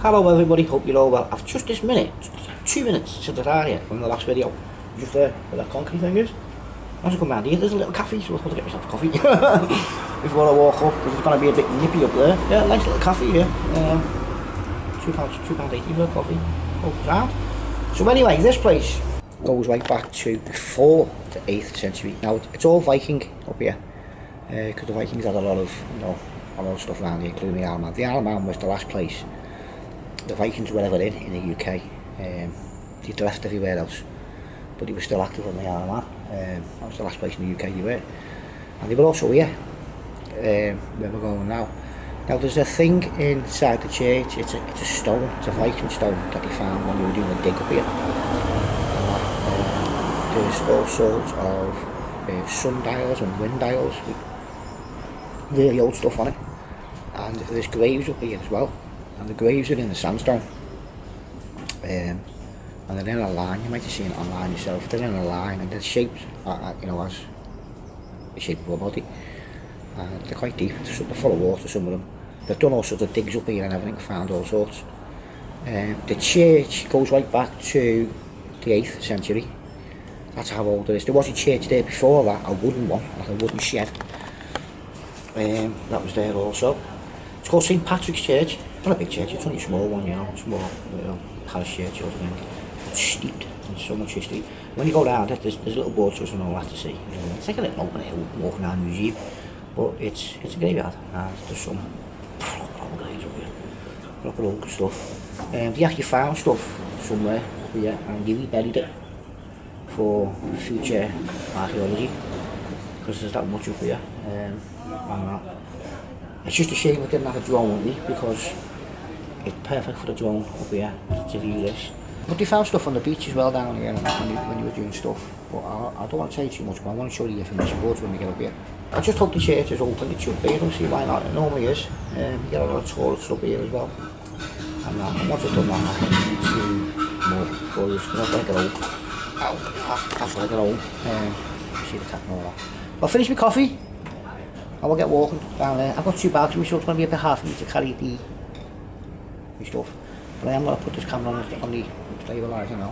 Hello everybody, hope you're all well. I've just this minute, 2 minutes to the area from the last video. Just there where that concrete thing is. As I come round here, there's a little cafe, so I'll get myself a coffee before I walk up, because it's going to be a bit nippy up there. Yeah, nice little cafe here. £2.80 for a coffee. Oh, sound. So anyway, this place goes right back to before the 8th century. Now it's all Viking up here, because the Vikings had a lot of, a lot of stuff around here, including the Isle of Man. The Isle of Man was the last place the Vikings were ever in the UK. They'd left everywhere else, but they were still active on the Isle of Man. That was the last place in the UK they were. And they were also here, where we're going now. Now there's a thing inside the church, it's a stone, it's a Viking stone that they found when they were doing a dig up here. There's all sorts of sundials and wind dials with really old stuff on it. And there's graves up here as well. And the graves are in the sandstone, and they're in a line. You might have seen it online yourself. They're in a line, and they're shaped, as the shape of a body. And they're quite deep. They're full of water. Some of them. They've done all sorts of digs up here and everything. Found all sorts. The church goes right back to the 8th century. That's how old it is. There was a church there before that, a wooden one, like a wooden shed. That was there also. It's called St Patrick's Church. It's not a big church, it's only a small one, small parish church sort of thing. It's steeped in so much history. When you go down it, there's little boat tours and all that to see. It's like a little open air walking around the museum, but it's a graveyard, and there's some proper graves up here, proper old stuff. They actually found stuff somewhere here, and they reburied it for future archaeology, because there's that much up here. It's just a shame we didn't have a drone with me, because it's perfect for the drone up here to view this. But they found stuff on the beach as well down here when you were doing stuff. But I don't want to say too much, but I want to show you the information boards when we get up here. I just hope the church is open. It should be. I don't see why not. It normally is. You get a lot of tourists up here as well. And once I've done that, I can see more for you, because I feel like an old. I feel like an old. See the cat and all that. I'll finish my coffee. I will get walking down there. I've got 2 bags with me, so it's going to be a bit hard for me to carry the stuff. But I am going to put this camera on the stabiliser now.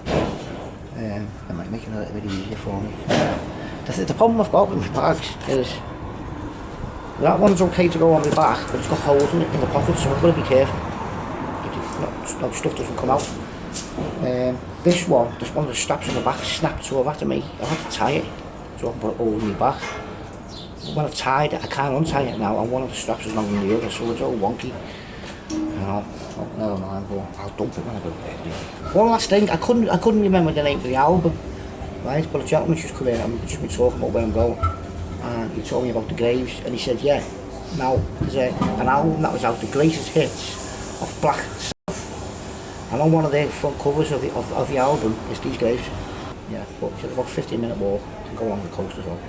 It might make it a little bit easier for me. The problem I've got with my bags is that one's okay to go on my back, but it's got holes in it in the pockets, so I've got to be careful that stuff doesn't come out. This one, the straps on the back snapped, so I've had to tie it so I can put it over my back. When I've tied it, I can't untie it now, and one of the straps is longer than the other, so it's all wonky. Never mind, but I'll dump it when I go there. One last thing, I couldn't remember the name of the album, right? But a gentleman just come in and just been talking about where I'm going, and he told me about the graves, and he said, yeah, now there's an album that was out, the greatest hits of black stuff, and on one of the front covers of the album is these graves. Yeah, but it's about a 15-minute walk to go along the coast as well.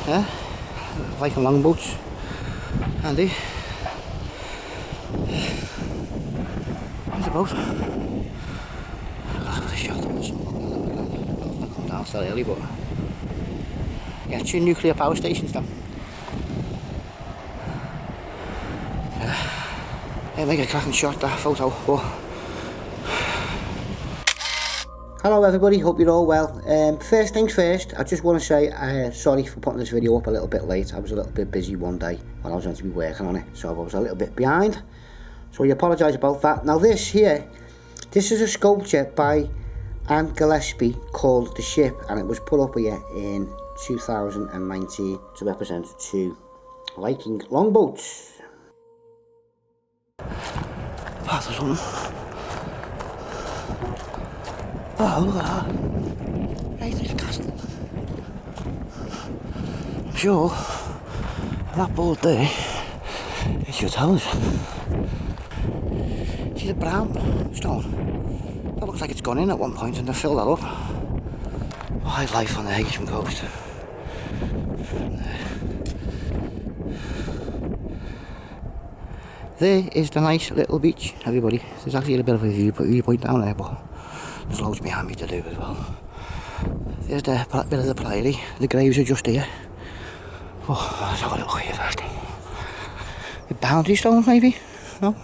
Yeah, Viking longboats, handy. There's a boat. I've got a shot on this. I'll come down still early, but yeah, 2 nuclear power stations then. Yeah, make a cracking shot, that photo, but hello everybody, hope you're all well. First things first, I just want to say sorry for putting this video up a little bit late. I was a little bit busy one day when I was meant to be working on it, so I was a little bit behind. So I apologise about that. Now this is a sculpture by Anne Gillespie called The Ship, and it was put up here in 2019 to represent 2 Viking longboats. Oh, there's one. Oh, look at that. Hey, there's a castle. I'm sure that board there is your house. See the brown stone? That looks like it's gone in at one point and they filled that up. Wildlife on the HEYSHAM coast. There is the nice little beach, everybody. There's actually a bit of a viewpoint down there, but there's loads behind me to do as well. There's the bit of the priory. The graves are just here. Oh, let's have a look here first. The boundary stones, maybe? No?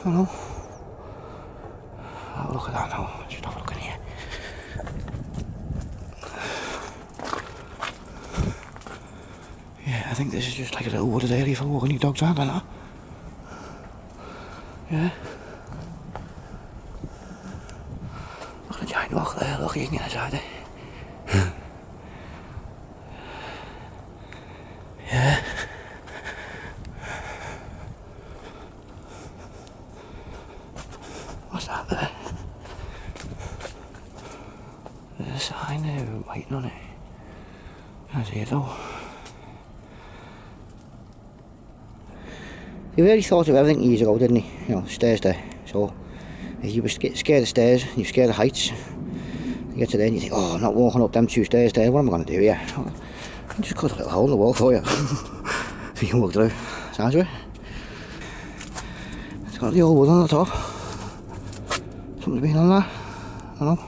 You know. Have a look at that now. Just have a look in here. Yeah, I think this is just like a little wooded area for walking your dogs, aren't I now? Yeah. Look at the giant rock there, look, you can get inside it. Yeah. What's that there? There's a sign there, waiting on it. Can't see it though. He really thought of everything years ago, didn't he? You know, stairs there. So, if you were scared of stairs, you're scared of heights, you get to there and you think, oh, I'm not walking up them 2 stairs there, what am I going to do here? I just cut a little hole in the wall for you. So you can walk through. Sounds right? It's got the old wood on the top. Something's been on that. I don't know.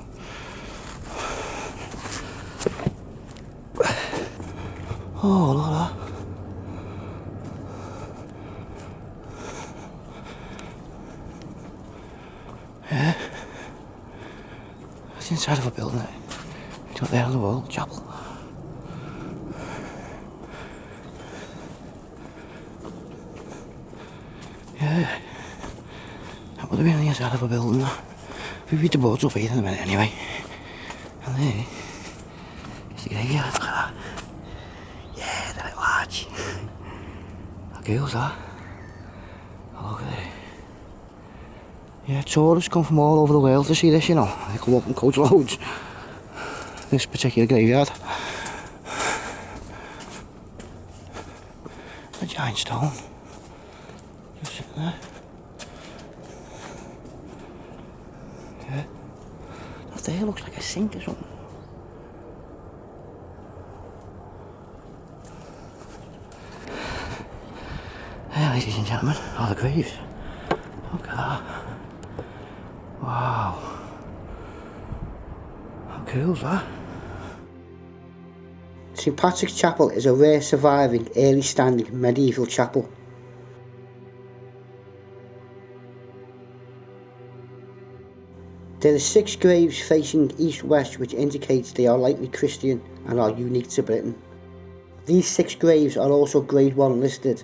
Oh, look at that. Yeah. It's inside of a building. It's got there on the wall, chapel. Yeah. That would have been on the inside of a building. We read the boards up here in a minute anyway. And there is the graveyard, look at that. Yeah, the little arch. How cool's that? Oh, look at it. Yeah, tourists come from all over the world to see this, you know. They come up in coach loads. This particular graveyard. A giant stone. Just sitting there. Yeah. That there looks like a sink or something. Hey, ladies and gentlemen, all the graves. Look at that. Wow. How cool is that? St Patrick's Chapel is a rare surviving early standing medieval chapel. There are 6 graves facing east-west which indicates they are likely Christian and are unique to Britain. These 6 graves are also Grade 1 listed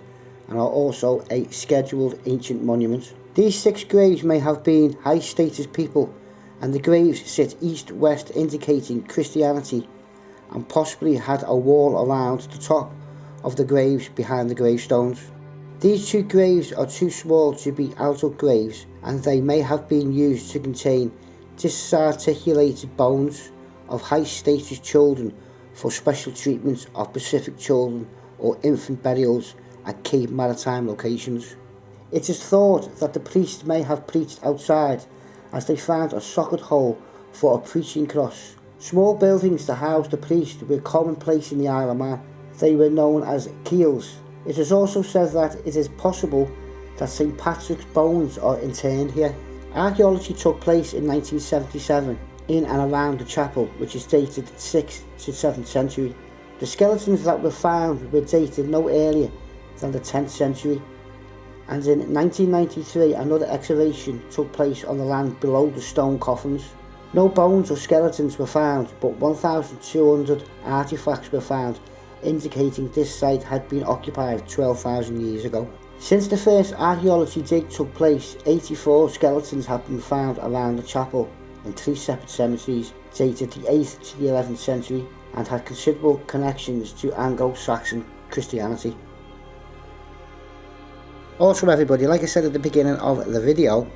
and are also a scheduled ancient monument. These 6 graves may have been high status people, and the graves sit east-west indicating Christianity, and possibly had a wall around the top of the graves behind the gravestones. These 2 graves are too small to be adult graves, and they may have been used to contain disarticulated bones of high status children for special treatment of Pacific children or infant burials at key maritime locations. It is thought that the priests may have preached outside, as they found a socket hole for a preaching cross. Small buildings to house the priest were commonplace in the Isle of Man. They were known as keels. It is also said that it is possible that St Patrick's bones are interned here. Archaeology took place in 1977 in and around the chapel, which is dated 6th to 7th century. The skeletons that were found were dated no earlier than the 10th century. And in 1993 another excavation took place on the land below the stone coffins. No bones or skeletons were found, but 1,200 artefacts were found, indicating this site had been occupied 12,000 years ago. Since the first archaeology dig took place, 84 skeletons have been found around the chapel in 3 separate cemeteries, dated the 8th to the 11th century, and had considerable connections to Anglo-Saxon Christianity. Also everybody, like I said at the beginning of the video,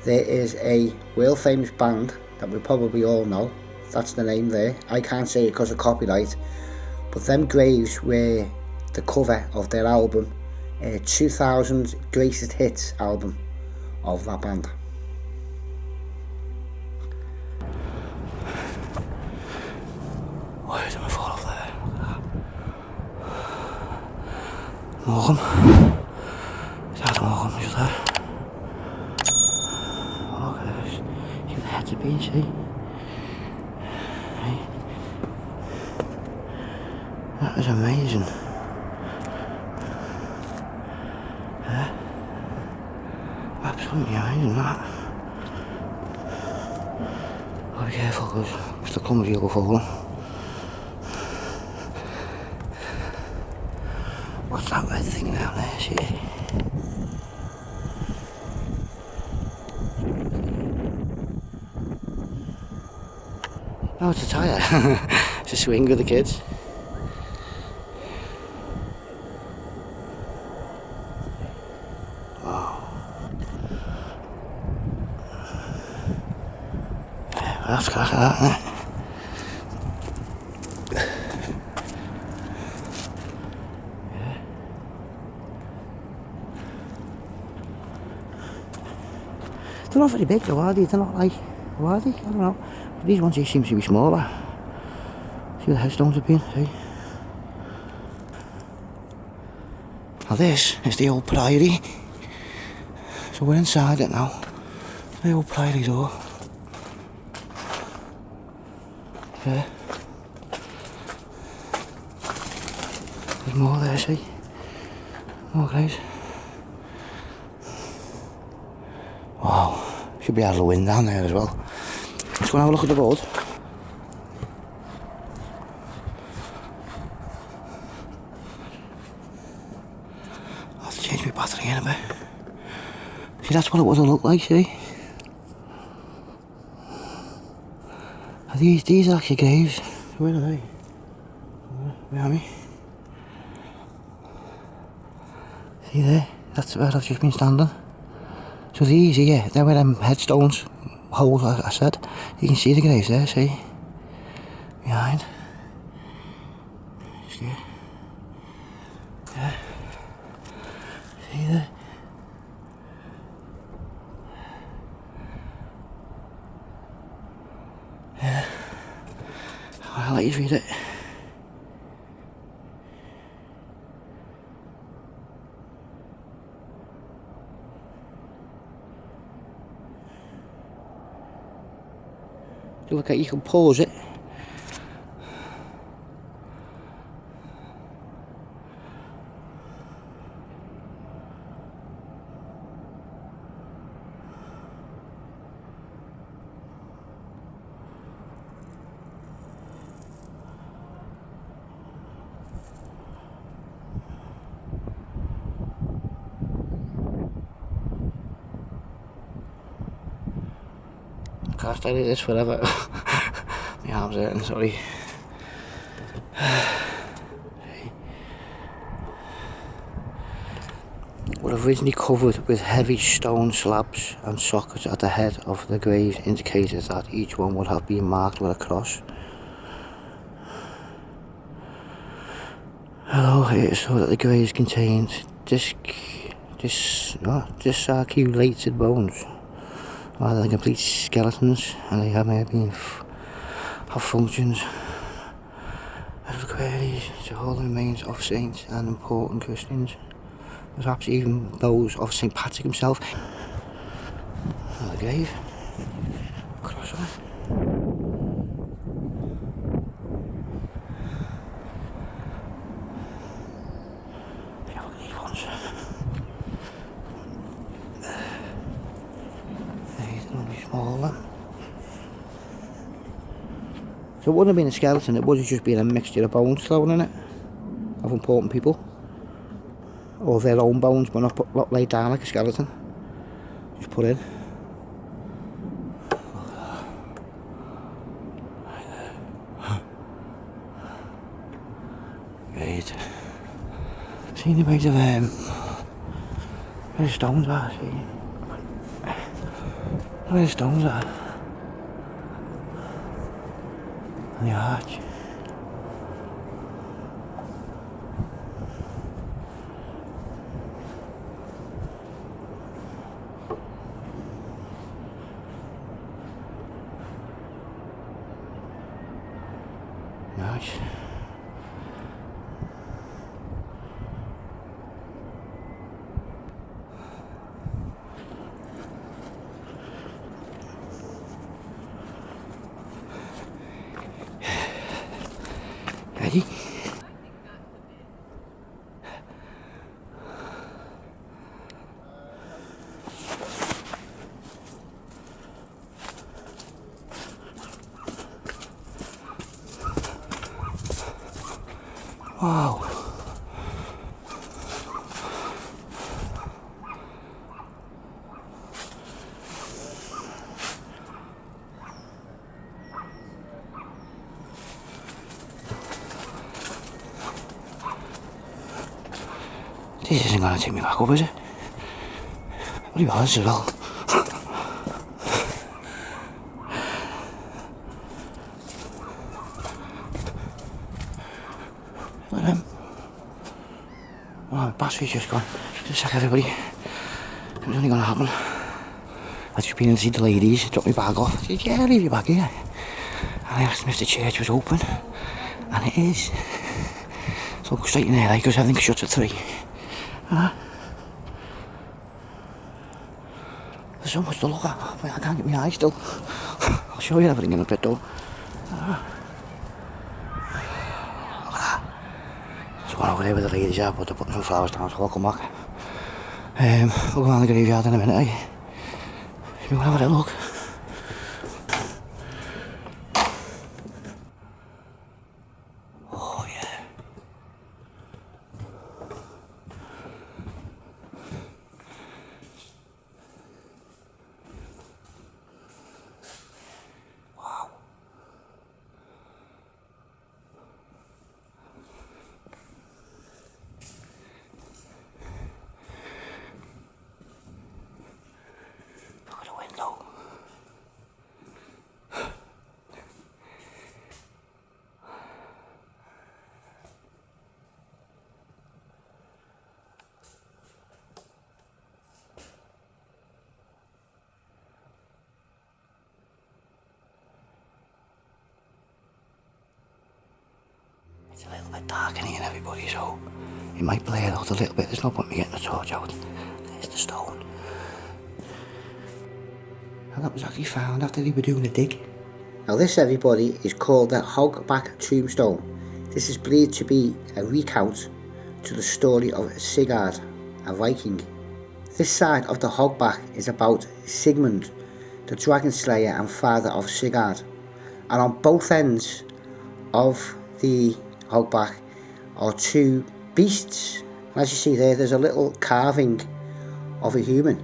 there is a world famous band that we probably all know. That's the name there. I can't say it because of copyright, but them graves were the cover of their album, 2000 Greatest Hits album of that band. Why did I fall off there? Morecambe. That's Morecambe, just there. Oh, look at this. See the heads are being seen. Hey. That is amazing. Absolutely something behind and that. Gotta be careful because if the clumsy you'll go fall. What's that red thing down there, see? Oh, it's a tyre. It's a swing with the kids. Wow. Yeah, that's crack of that, isn't it? Yeah. They're not very big though, are they? They're not like, or are they? I don't know. But these ones here seem to be smaller. See where the headstones have been, see? Now this is the old priory. So we're inside it now. The old priory door. Yeah. There's more there, see? More guys. Wow. Should be out of the wind down there as well. Let's go and have a look at the board. I'll have to change my battery in a bit. See, that's what it would have looked like, see? Are these are actually graves. Where are they? Behind me. See there? That's where I've just been standing. So these here, they're where them headstones, holes I said. You can see the graves there, see? Behind. Just here. Yeah. See there? Yeah. I'll let you read it. Look at, you can pause it. I can't stay like this forever. My arms hurting, sorry. Were originally covered with heavy stone slabs and sockets at the head of the graves indicated that each one would have been marked with a cross. Hello, it's so that the graves contained disarticulated bones rather than complete skeletons, and they may have been have functions as queries to hold the remains of saints and important Christians, perhaps even those of St. Patrick himself. Another grave. Cross on it. Yeah, look at these ones. These are only smaller. So it wouldn't have been a skeleton, it would have just been a mixture of bones thrown in it, of important people. Or their own bones, but not laid down like a skeleton. Just put in. Great. See the ways of where the stones are, see? Where the stones are. And the arch. Nice. Ready? Wow. This isn't gonna take me back up, is it? What do you want as well? Look at him. Oh, my battery's just gone. Just a sec, everybody. It was only gonna happen. I'd just been in to see the ladies, dropped my bag off. I said, yeah, leave your bag here. And I asked them if the church was open. And it is. So I'll go straight in there, like, because everything shuts at 3. There's so much to look at. I can't get my eyes still. I'll show you everything in a bit though. Look at that. There's one over there with the ladies are, but they're putting some flowers down, so I'll come back. We'll go around the graveyard in a minute, eh? You want to have a little look? Oh yeah. Wow. Look at the window. It's a little bit dark in here, everybody, so it might blare out a little bit. There's no point in me getting the torch out. There's the stone. And that was actually found after they were doing a dig. Now this, everybody, is called the Hogback tombstone. This is believed to be a recount to the story of Sigurd, a Viking. This side of the Hogback is about Sigmund, the dragon slayer and father of Sigurd. And on both ends of the Hogback are 2 beasts. As you see there, there's a little carving of a human.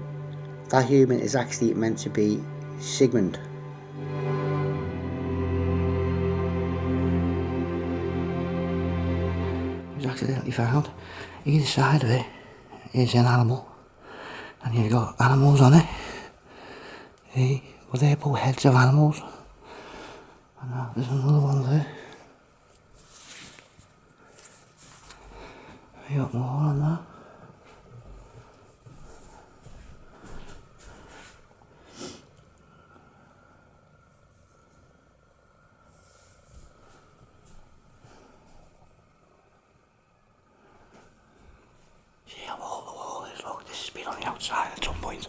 That human is actually meant to be Sigmund. It was accidentally found. Either side of it is an animal, and you've got animals on it. Well, they're both heads of animals. And there's another one there. You got more on that. See how old the wall is? Look, this has been on the outside at some point.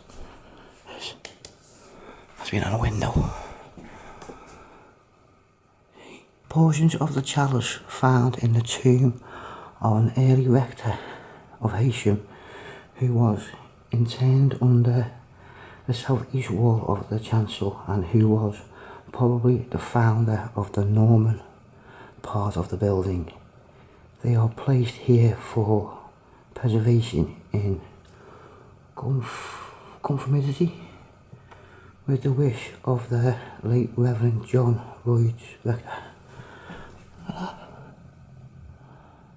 This has been on a window. Portions of the chalice found in the tomb of an early rector of HEYSHAM, who was interned under the southeast wall of the chancel and who was probably the founder of the Norman part of the building. They are placed here for preservation in conformity with the wish of the late Reverend John Royds Rector. Look at that.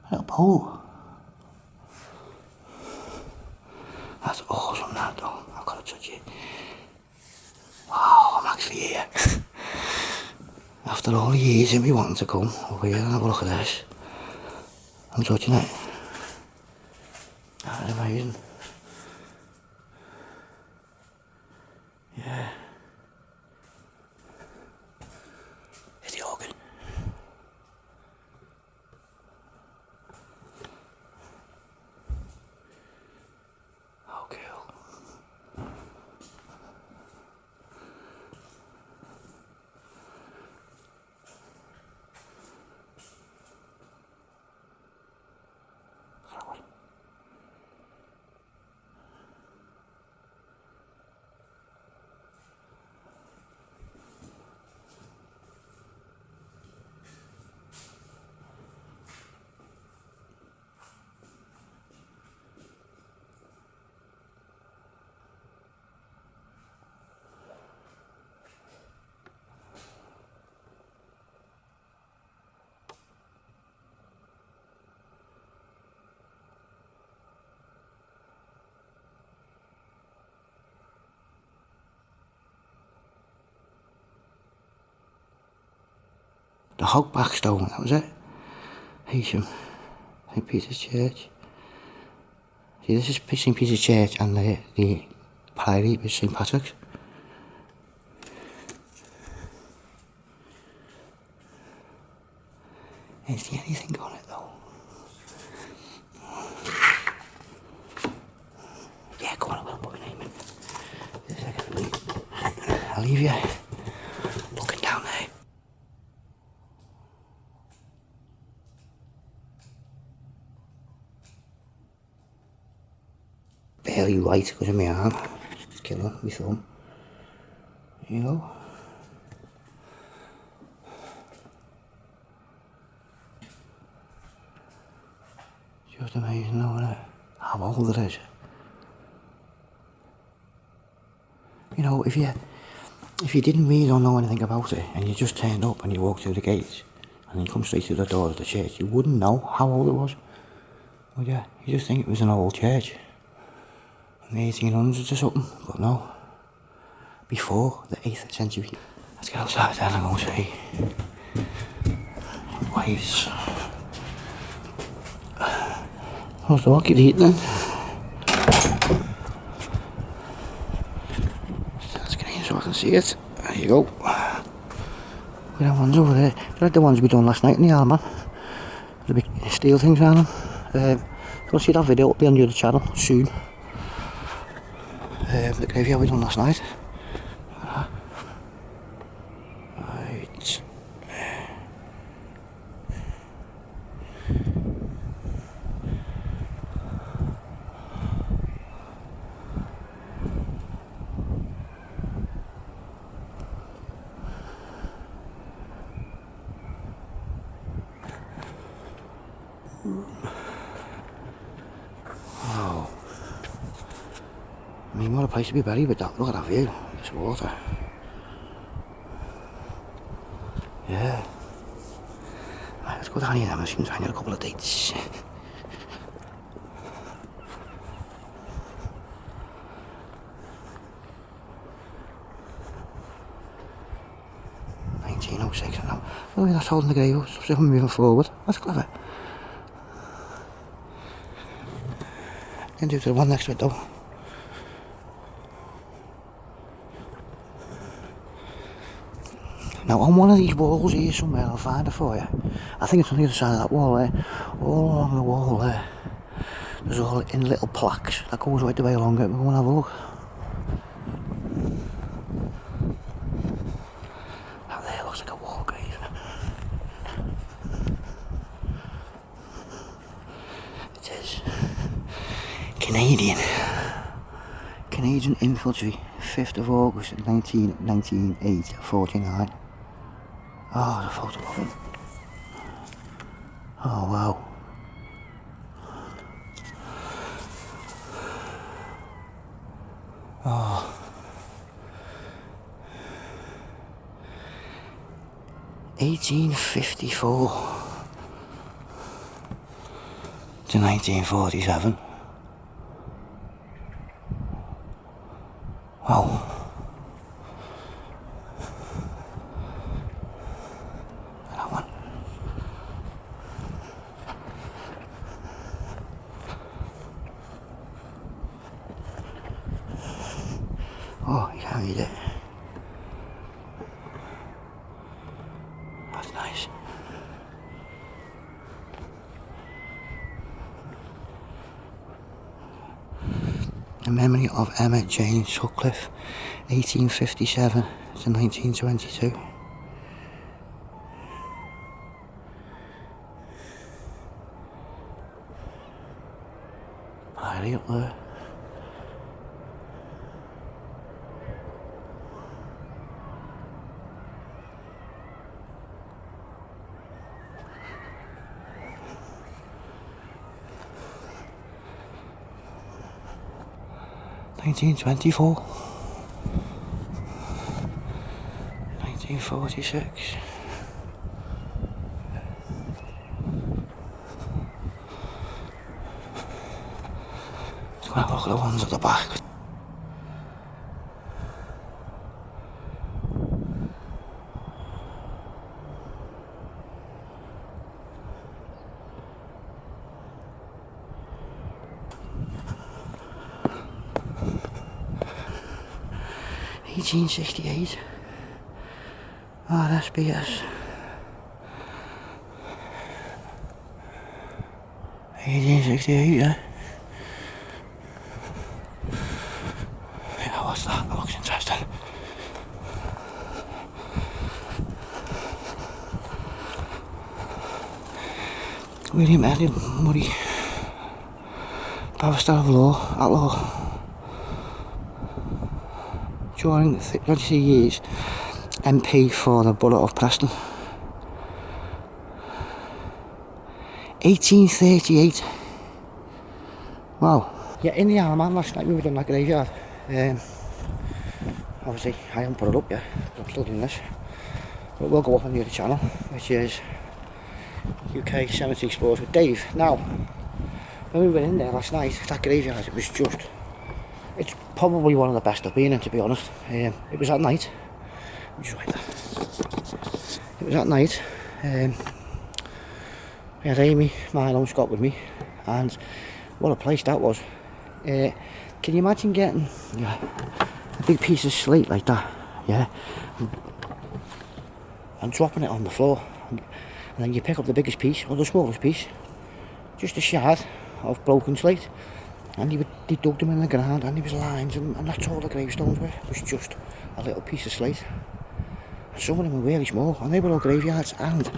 A little pole. That's awesome, that though. I've got to touch it. Wow, I'm actually here. After all the years of me wanting to come over here and have a look at this, I'm touching it. That is amazing. Yeah. It's the organ. Oh, cool. The Hogback stone, that was it. HEYSHAM, St Peter's Church. See, this is St Peter's Church, and the priory is St Patrick's. Is there anything on it though? Yeah, go on, I will put my name in. Just a second, I'll leave you looking down there. Barely white because of my arm. It's killing my thumb. There you go. Just amazing though, isn't it? How old it is. You know, if you didn't really don't know anything about it and you just turned up and you walked through the gates and you come straight through the door of the church, you wouldn't know how old it was. Would you? You just think it was an old church. In the 1800s or something, but no. Before the 8th century. Let's get outside then and go see waves. How's the walkie eat then? Let's get in so I can see it. There you go. We have ones over there. They're like the ones we done last night in the Alman. The big steel things on them. If you want to see that video, it'll be on the other channel soon. The graveyard we done last night. Right. Oh. I mean, what a place to be buried with that. Look at that view. This water. Yeah. Right, let's go down here then. I'm going to find out a couple of dates. .1906 now. Oh, that's holding the grave up. So I'm moving forward. That's clever. Can do to the one next to it though. Now on one of these walls here somewhere, I'll find it for you. I think it's on the other side of that wall there. All along the wall there, there's all in little plaques that goes right the way along it. We'll go and have a look. That there looks like a wall grave. It is Canadian infantry, 5th of August 1998, 49. Oh, there's a photo of him. Oh, wow. Oh. 1854 to 1947. Wow. That one. Oh, you can't read it. That's nice. In memory of Emma Jane Sutcliffe, 1857 to 1922. Priory up there. (1924), 1946. Let's go have a look at the ones at the back. 1868. RSBS. 1868, yeah. Yeah, what's that? That looks interesting. William Edward Murray, Barrister of Law, at law. During the 23 years, MP for the Borough of Preston. 1838. Wow. Yeah, in the Armand last night we were doing that graveyard. Obviously I haven't put it up yet, but I'm still doing this. But we'll go up on the other channel, which is UK Cemetery Explorers with Dave. Now, when we were in there last night, that graveyard, it was just, it's probably one of the best I've been in, to be honest. It was at night. Just like that. It was at night. We had Amy, Milo and Scott with me, and what a place that was. Can you imagine getting a big piece of slate like that, yeah, and dropping it on the floor, and then you pick up the biggest piece, or the smallest piece, just a shard of broken slate, and they dug them in the ground, and there was lines, and that's all the gravestones were. It was just a little piece of slate. And some of them were really small, and they were all graveyards, and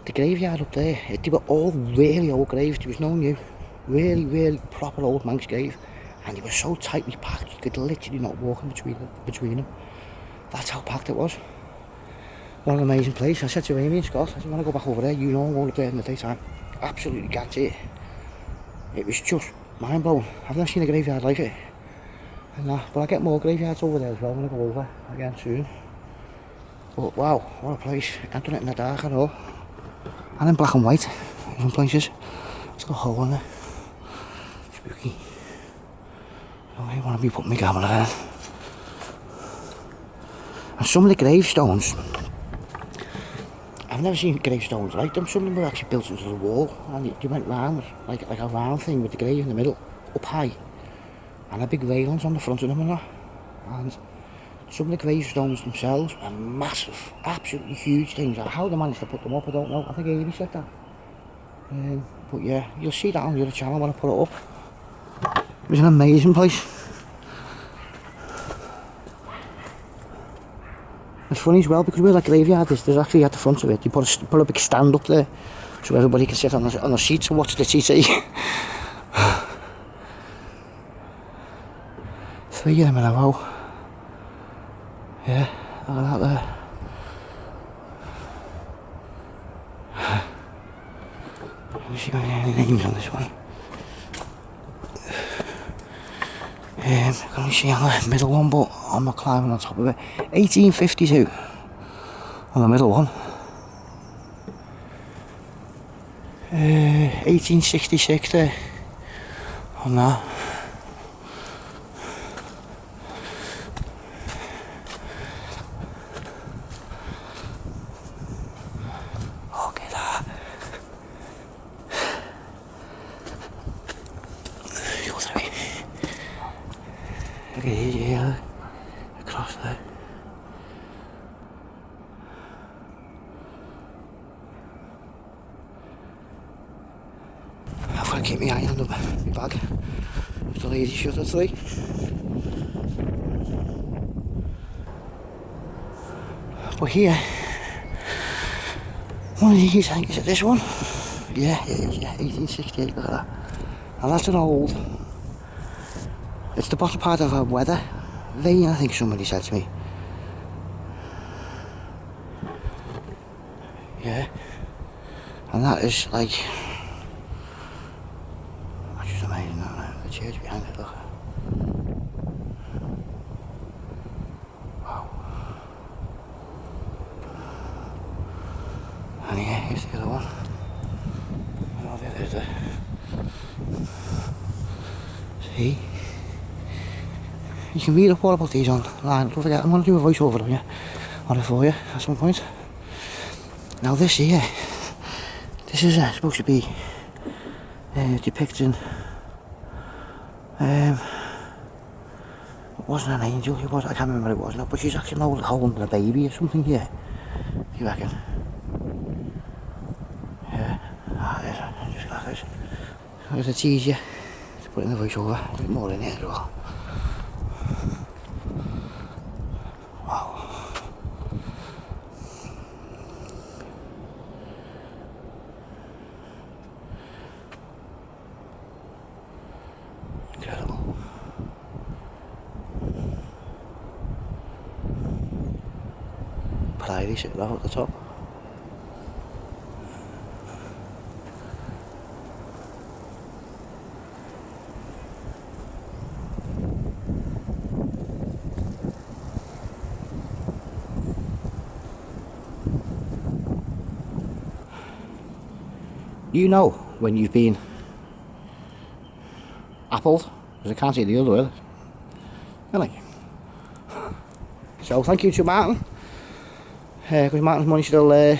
the graveyard up there, they were all really old graves. There was no new, really proper old Manx grave, and they were so tightly packed you could literally not walk in between them. That's how packed it was. What an amazing place. I said to Amy and Scott, I said, when I go back over there, you know I'm going up there in the daytime. Absolutely guarantee it. It was just mind blowing. I've never seen a graveyard like it. But I get more graveyards over there as well when I go over again soon. But wow, what a place. I haven't done it in the dark at all. And in black and white in some places. It's got a hole in there. Spooky. I don't really want to be putting my camera there. And some of the gravestones, I've never seen gravestones like them. Some of them were actually built into the wall, and they went round like a round thing with the grave in the middle, up high, and a big railings on the front of them and that. And some of the gravestones themselves are massive, absolutely huge things. How they managed to put them up, I don't know. I think Amy said that. But yeah, you'll see that on the other channel when I put it up. It was an amazing place. It's funny as well, because where that graveyard is, there's actually at the front of it, you put a big stand up there, so everybody can sit on the seats and watch the TV. 3 of them in a row. Yeah, look at that there. Let me see if I have any names on this one. I can only see on the middle one, but I'm not climbing on top of it. 1852 on the middle one. 1866 there on that. Look at that. Go through it. Look at it, yeah, across there. I've got to keep my eye on my bag. It's a lazy shut at 3. But here, one of these, I think, is it this one? Yeah, it is, yeah, 1868, look at that. And that's an old, it's the bottom part of a weather vane, I think somebody said to me. Yeah, and that is like, that's just amazing, isn't it? The church behind it, look. Wow. And yeah, here's the other one. Oh, there's the, see? You can read up all about these online. Don't forget, I'm going to do a voiceover on it for you at some point. Now this here, this is supposed to be depicting wasn't an angel, it was, I can't remember what it was now, but she's actually holding a baby or something here. You reckon? Yeah, that is, just like this. Because it's easier to put in the voiceover, a bit more in it as well. Wow. Incredible. Priory sitting right at the top. You know when you've been appled, because I can't see the other word. Really? So thank you to Martin, because Martin's money's still there.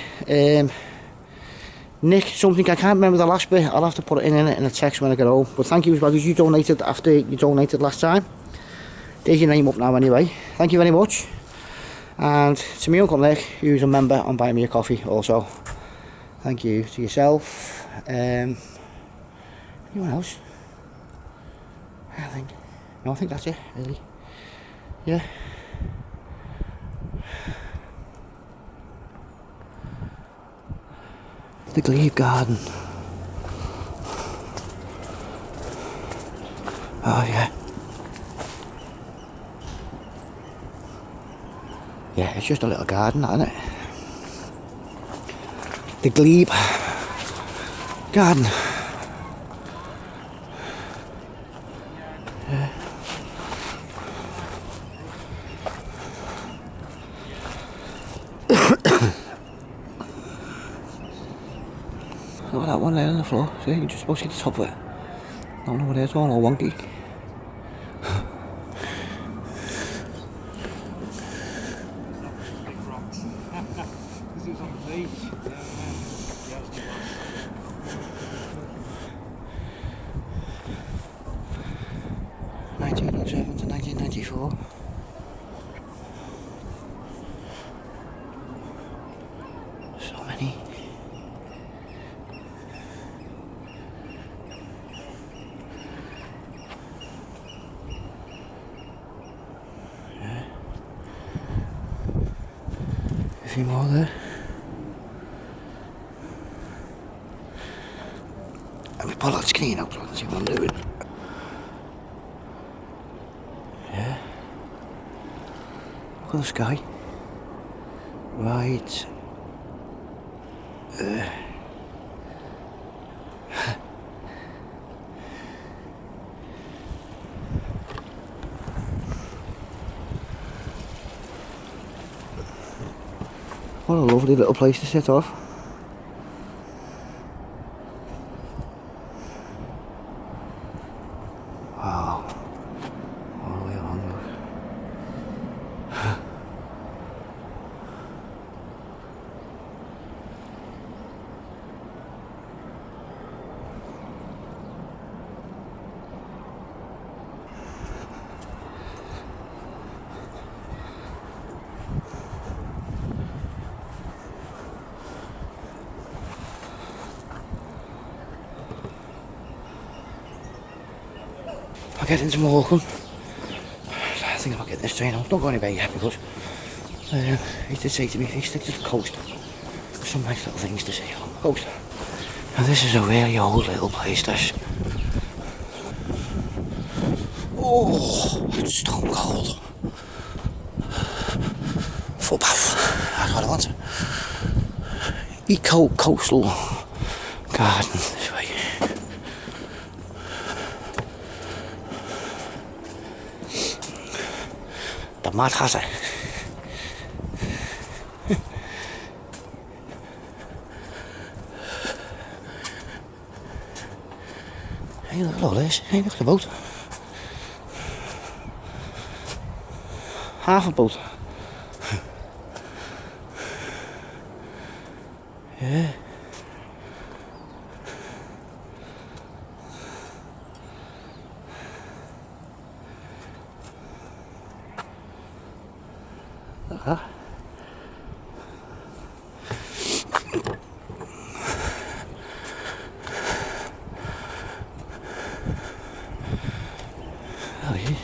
Nick, something I can't remember the last bit. I'll have to put it in a text when I get home. But thank you as well, because you donated after you donated last time. There's your name up now anyway. Thank you very much. And to my Uncle Nick, who's a member on Buy Me a Coffee also. Thank you to yourself. Anyone else? I think. No, I think that's it, really. Yeah. The Glebe Garden. Oh yeah. Yeah, it's just a little garden, isn't it? The Glebe Garden. Yeah. Look at that one there on the floor. See, you can just about see the top of it. I don't know what it is, all wonky. This is on the beach. 1907 to 1994. So many. Yeah. A few more there. Let me pull that screen out so I can see what I'm doing. Yeah. Look at the sky. Right. What a lovely little place to sit off. Wow. All the way along, look. I'll get into Morecambe. I think I'll get this train home. Don't go anywhere yet because he did say to me, he stick to the coast. There's some nice little things to see on the coast. And this is a really old little place, this. Oh, it's stone cold. Footpath, that's what I want. Eco-coastal garden this way. The Mad Hatter. Hey, look at all this. Hey, look at the boat. Half a boat. Yeah. like that. Oh yeah.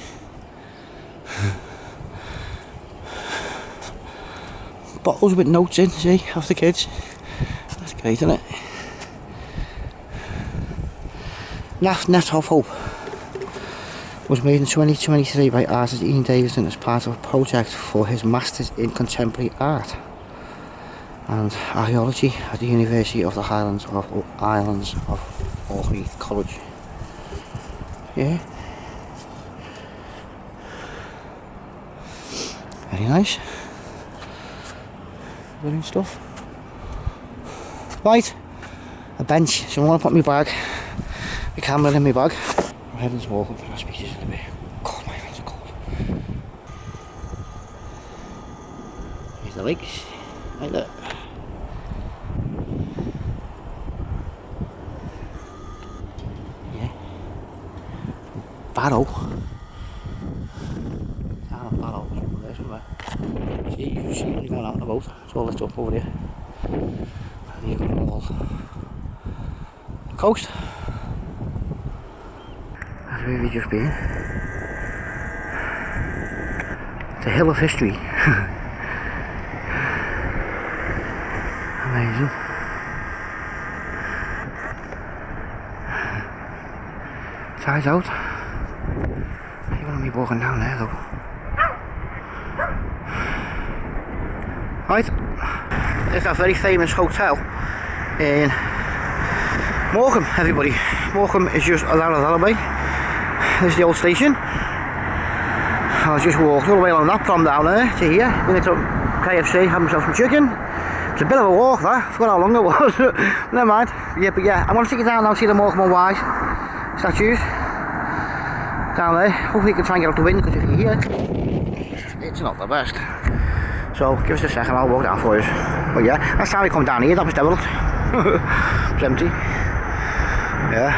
Bottles with notes in, see, of the kids. That's great, isn't it? Net of Hope was made in 2023 by artist Ian Davison as part of a project for his Masters in Contemporary Art and Archaeology at the University of the Highlands of Islands of Orkney College. Yeah. Very nice. Brilliant stuff. Right, a bench. So I want to put my bag, the camera in my bag. I'm heading to walk up to the speakers in a bit. God, my hands are cold. Here's the legs, like that. Yeah. Barrow. Barrow. There somewhere. See, you can see when you're going out on the boat. It's all lit up over there. And you've got them all. The coast. That's where we've just been. The Hill of History. Amazing. Tide's out. You're going to be walking down there though. Right, there's that very famous hotel in Morecambe, everybody. Morecambe is just down the Alley. There's the old station. I just walked all the way along that prom down there to here. Went into KFC, had myself some chicken. It's a bit of a walk that, I forgot how long it was. Never mind. Yeah, but yeah, I'm going to take you down now and see the Morecambe Wise statues. Down there. Hopefully you can try and get out the wind because if you're here, it's not the best. So give us a second, I'll walk down for us. But yeah, last time we come down here, that was developed. It's empty. Yeah.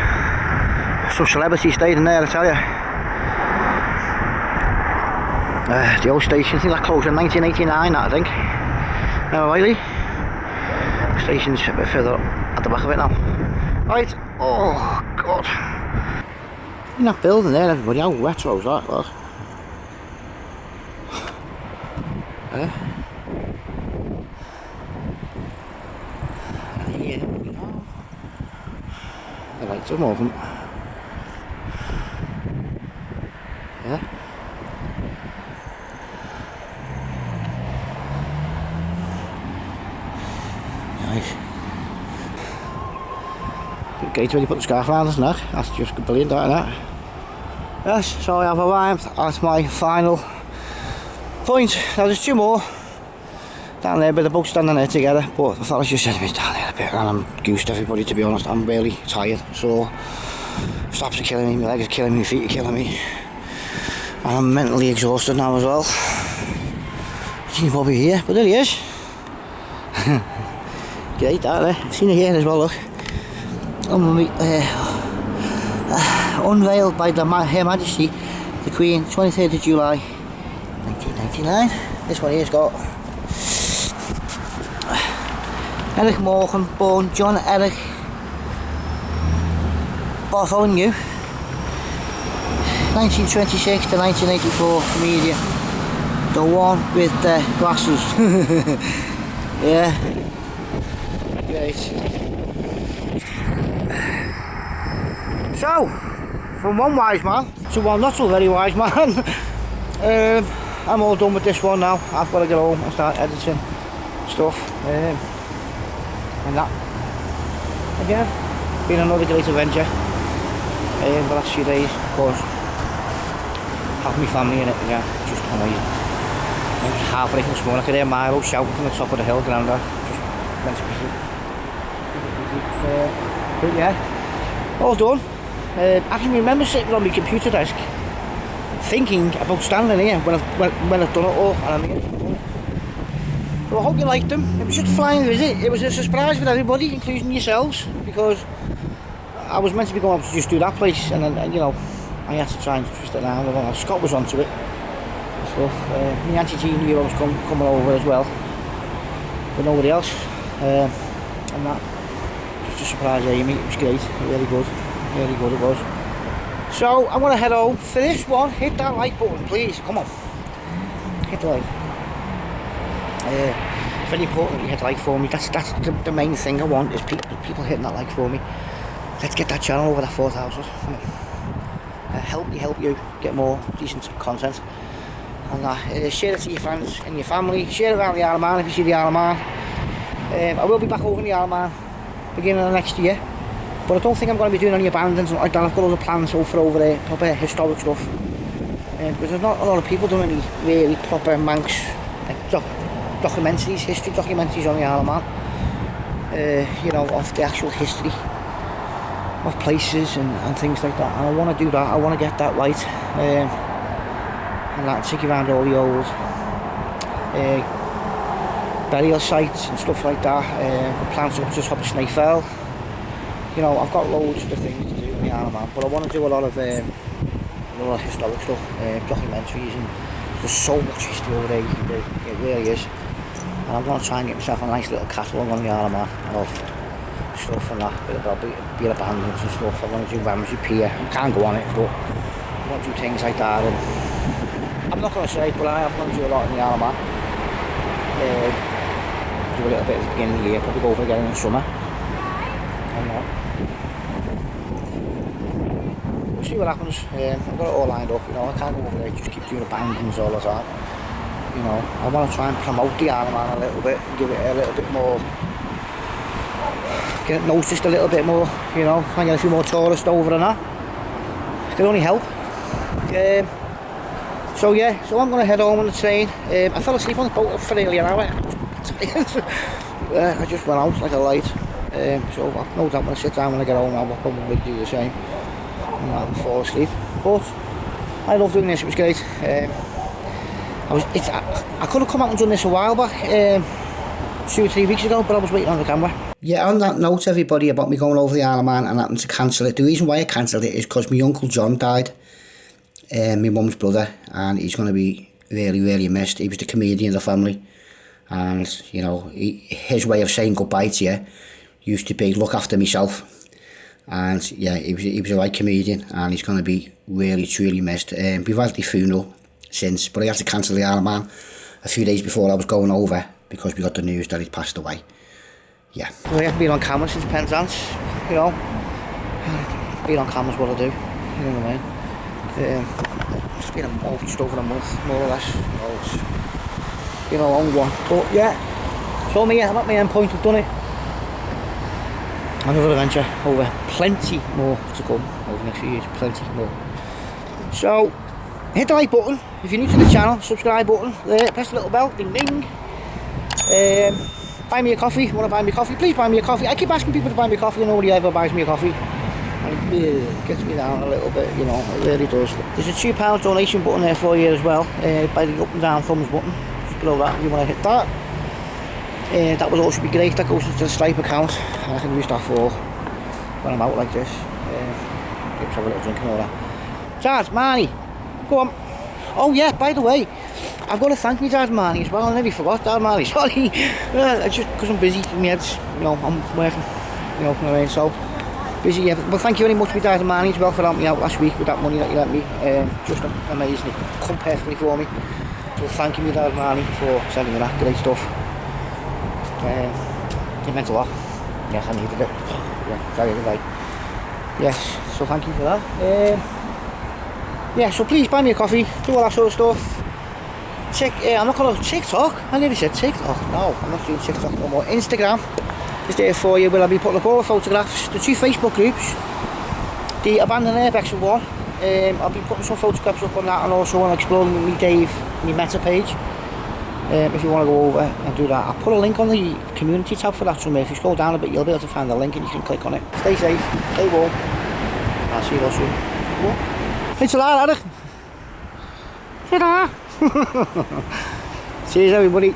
Some celebrity stayed in there, I tell you. The old station, I think that closed in 1989, that I think. Riley. The station's a bit further at the back of it now. Right, oh god. In that building there, everybody, how retro is that? Look. Yeah, we go. The lights are moving. Yeah. Nice. Gate where you put the scarf around his neck. That's just brilliant, that, isn't it? Yes, so I have arrived at my final point. Now there's two more down there, but they're both standing there together. But I thought I just said me down there a bit, and I'm goosed, everybody, to be honest. I'm really tired, so straps are killing me, my legs are killing me, my feet are killing me, and I'm mentally exhausted now as well. He's probably here, but there he is. Great, that there. Seen it here as well. Look, unveiled by Her Majesty the Queen, 23rd of July 1999. This one here's got Eric Morecambe, born John Eric Bartholomew, 1926 to 1984, comedian. The one with the glasses. Yeah. Great. So, from one wise man to one not so very wise man. I'm all done with this one now. I've got to get home and start editing stuff. And that, again, been another great adventure the last few days. Of course, having my family in it, yeah, just amazing. It was heartbreaking this morning. I could hear Milo shouting from the top of the hill, Granda. Just went to visit. But yeah, all done. I can remember sitting on my computer desk thinking about standing here when I've done it all, and I'm here. So I hope you liked them. It was just a flying visit. It was a surprise for everybody, including yourselves, because I was meant to be going up to just do that place, and then, you know, I had to try and twist it around. Scott was onto it. stuff. My Auntie Jean Hero's coming over as well, but nobody else. And that, just a surprise Amy, it was great, really good it was. So I'm gonna head home. For this one, hit that like button please, come on. Hit the like. Very important you hit like for me. That's the main thing I want, is people hitting that like for me. Let's get that channel over that 4,000. Help you get more decent content. And share it to your friends and your family. Share it around the Isle of Man if you see the Isle of Man. I will be back over in the Isle of Man beginning of next year, but I don't think I'm going to be doing any abandons and like that. I've got other plans for over there, proper historic stuff. Because there's not a lot of people doing any really proper Manx documentaries, history documentaries on the Isle of Man. You know, of the actual history of places and things like that. And I want to do that. I want to get that right. And that, take you around all the old burial sites and stuff like that. The plans up to the top of Snaefell. You know, I've got loads of things to do in the Isle of Man, but I want to do a lot of historic stuff, documentaries, and there's so much history over there you can do. It really is. And I'm going to try and get myself a nice little catalogue on the Isle of Man of stuff and that, bit about beer abandons and stuff. I want to do Ramsey Pier. I can't go on it, but I want to do things like that. And I'm not going to say, but I am going to do a lot in the Isle of Man. Do a little bit at the beginning of the year, probably go over again in the summer. We'll see what happens. I've got it all lined up, you know. I can't go over there, just keep doing abandons all the time. You know, I want to try and promote the Isle of Man a little bit, and give it a little bit more, get it noticed a little bit more, you know, and get a few more tourists over and that. It can only help. So yeah, so I'm going to head home on the train. I fell asleep on the boat for nearly an hour. I just went out like a light. So I've no doubt when I sit down when I get home I'll probably do the same and I'll fall asleep. But I love doing this, it was great. I could have come out and done this a while back, 2 or 3 weeks ago, but I was waiting on the camera. Yeah, on that note everybody, about me going over the Isle of Man and having to cancel it, the reason why I cancelled it is because my Uncle John died, my mum's brother, and he's going to be really missed. He was the comedian of the family, and you know, his way of saying goodbye to you used to be look after myself. And yeah, he was a right comedian, and he's going to be really truly missed. We've had the funeral since, but I had to cancel the Isle of Man a few days before I was going over because we got the news that he'd passed away. Yeah, well, I haven't been on camera since Penzance, you know. Being on camera's what I do, you know what I mean. It's been just over a month, more or less. You know, it's been a long one, but yeah. So I'm at my end point, I've done it. Another adventure over, plenty more to come over the next few years, plenty more. So hit the like button if you're new to the channel, subscribe button there, press the little bell, ding ding. Buy me a coffee if you want to buy me a coffee, please buy me a coffee. I keep asking people to buy me a coffee and nobody ever buys me a coffee, and it gets me down a little bit, you know, it really does. There's a £2 donation button there for you as well, by the up and down thumbs button, just below that if you want to hit that. That would also be great. That goes into the Stripe account and I can use that for when I'm out like this. Just have a little drink and all that. Dad, Marnie, go on. Oh yeah, by the way, I've got to thank my dad Marnie as well. I nearly forgot Dad Marnie, sorry. Just because I'm busy in my head, you know, I'm working, you know what I mean, so busy, yeah. Well, thank you very much my dad and Marnie as well for helping me out last week with that money that you lent me. Just amazing, it come perfectly for me. So thank you my dad Marnie for sending me that great stuff. It meant a lot. Yes, I needed it. Yeah, very right. Yes, so thank you for that. Yeah, so please buy me a coffee, do all that sort of stuff. I'm not going to TikTok. I nearly said TikTok. No, I'm not doing TikTok no more. Instagram is there for you. Where I'll be putting up all the photographs. The 2 Facebook groups, the abandoned urbex one. I'll be putting some photographs up on that, and also on Exploring Me Dave, my meta page. If you want to go over and do that, I'll put a link on the community tab for that somewhere. If you scroll down a bit, you'll be able to find the link and you can click on it. Stay safe, stay warm. I'll see you all soon. It's a lot, Cheers everybody.